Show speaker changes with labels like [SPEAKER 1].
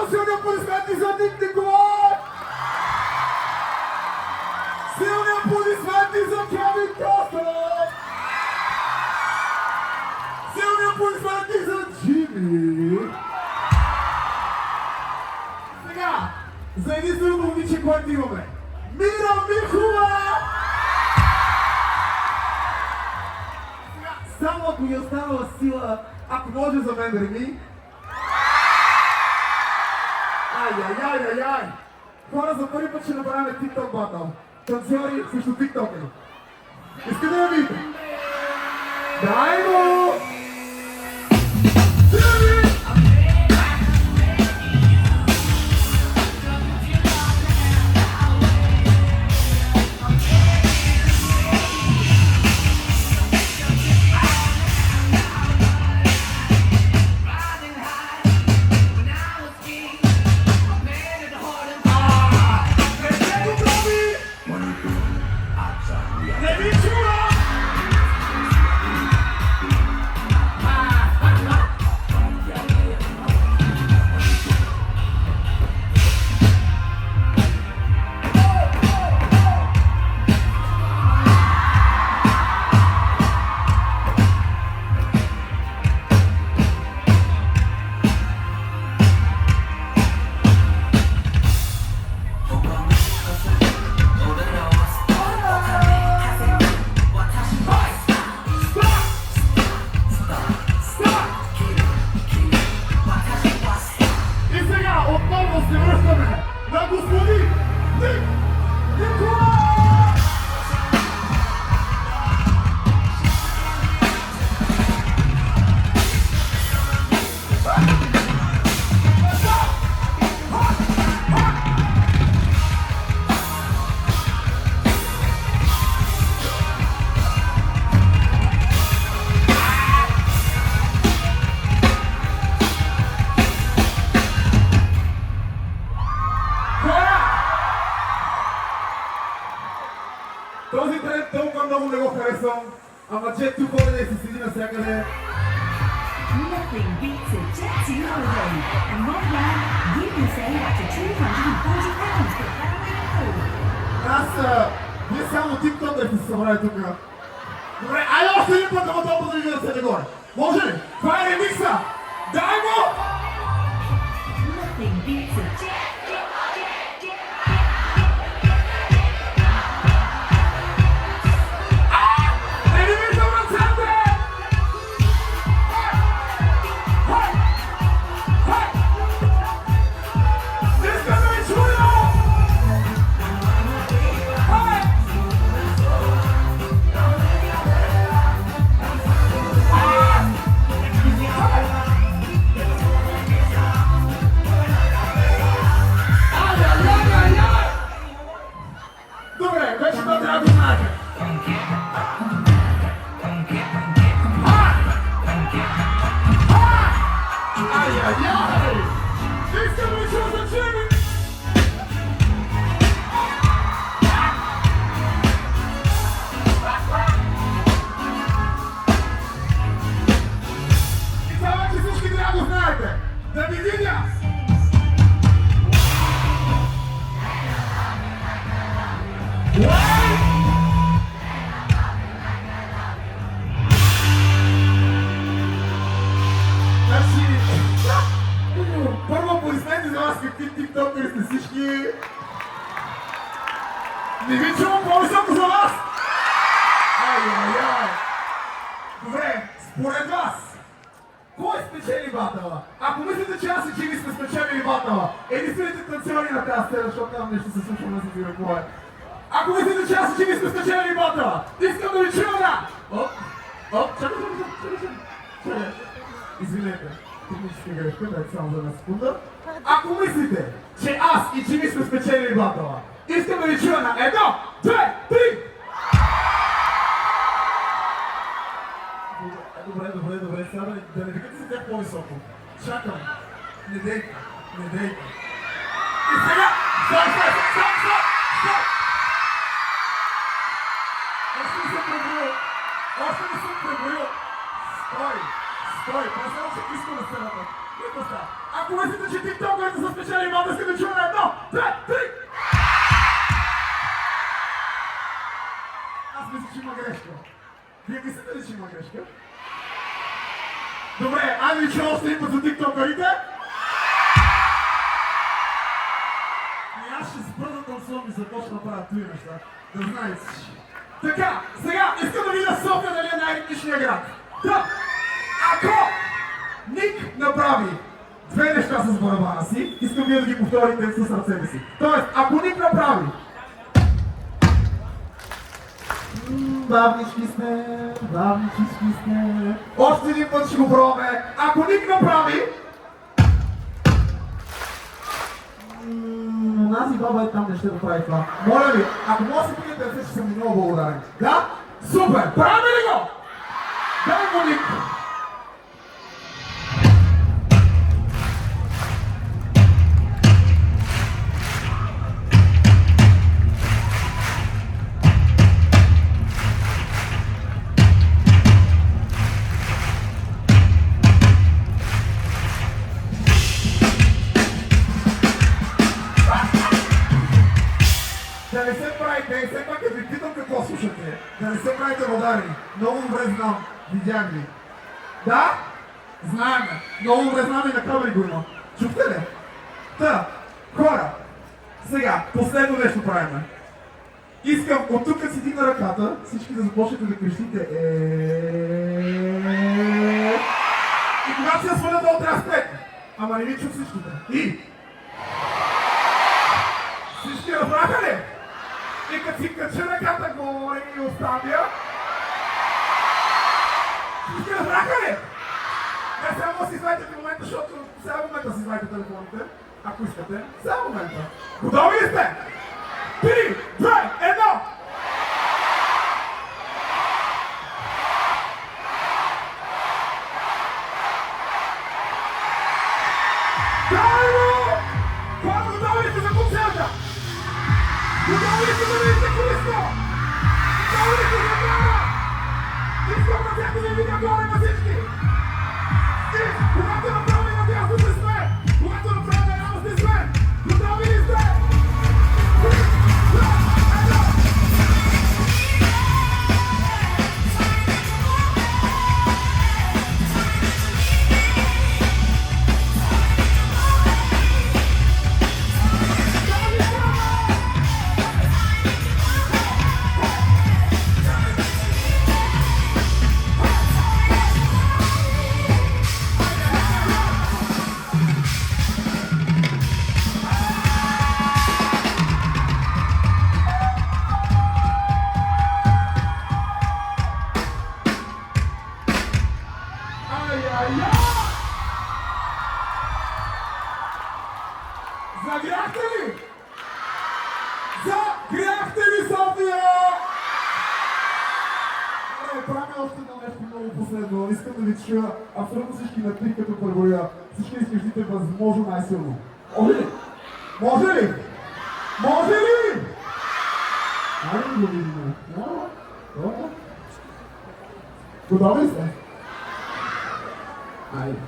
[SPEAKER 1] силни аплодисменти за Ник Николай! Силни аплодисменти за Кевин Костов! Силни аплодисменти за Джими! Сега, за единственото момиче, което имаме. Мира Михова! Само ако ми останала сила, ако може за мен, Реми. Ай! Хора, за първи път ще направим TikTok батъл. Танцори срещу TikTokери. Искате да видите? Дай го! Този тренд толкова много не го харесвам, ама Jet 2 Holiday си седи навсякъде.
[SPEAKER 2] Nothing beats a Jet 2 Holiday, and right now, you can save up to £240 for family and food.
[SPEAKER 1] Вие само тиктокерите се събрали тук. Добре, айде още един път, ама толкова да ви видя да седе горе. Може ли? Това е ремикса! Дай го!
[SPEAKER 2] Nothing beats a Jet.
[SPEAKER 1] Да ви видя! Първо аплодисменти за вас, какви тиктокери сте всички. Не ви чувам по-високо за вас! Ай! Добре, според вас, кой спечели батъла? Ако мислите, че аз и Джими сме спечелили батъла, единствените танцори на тази сцена, защото там нещо се случва на си кой е. Ако мислите, че аз и Джими сме спечелили батъла, искам да ви чуя на... Чакай. Извинете, техническа грешка, дайте само за една секунда. Ако мислите, че аз и Джими сме спечелили батъла, искам да ви чуя на 1, 2, 3! Добре, сега да не викате се тях по-високо. Чакам. Не дейте. И сега! Стой! Още не съм преброил. Стой! Представям, че искам на сцената. Ако Ако мислите, че тиктокерите са спечели бата, искате да чуем на 1, 2, 3! Аз мисля, че има грешка. Вие мислите ли, че има грешка? Добре, айде ви чуя още един път за тиктокерите. И аз ще спра да танцувам и започна да правя туи неща. Да знаете си. Така, сега искам да видя София дали е най-ритмичният град. Да, ако Ник направи две неща с барабана си, искам вие да ги повторите с ръцете си. Тоест, ако Ник направи бавнички сме. Още един път ще го пробваме. Ако Ник направи Нази баба е там, не ще го прави това. Моля ви, ако може да се пиете ръце, ще съм ви много благодарен. Да? Супер! Правим ли го? Дай го, Ник! Да не се правите, все пак ви питам какво слушате. Да не се правите водарени. Много добре знам. Видях ви. Да? Знаем. Много добре знам и на камери го има. Чухте ли? Та, хора. Сега, последно нещо правим. Искам от тук си дигна ръката, всички да започнете да крещите и когато се сваля долу трябва спет. Ама не ви чух всичките. И всички разбраха ли? И като си кача ръката горе и оставя. Всички разбраха ли? Не, сега може да си знаете в момента, защото сега в момента си знаете телефоните. Ако искате, сега в момента. Готови ли сте? 3, 2, 1! Даймо! Хора, готови ли сте за концерта? Готови ли сте да видите Христо? Готови ли сте за това? Искам на всяко да видя горе на всички! И когато направим на дясно сте сме! Когато направим на ляво сте сме! Готови ли сте? 3, 2, 1! Загряхте ли? Загряхте ли, София? Правим още едно нещо много последно. Искам да ви чуя абсолютно всички на три, като преброя. Всички изкажите възможно най-силно. Може ли? Може ли? Може ли? Айде да го видим. Добре. Готови сте? Айде.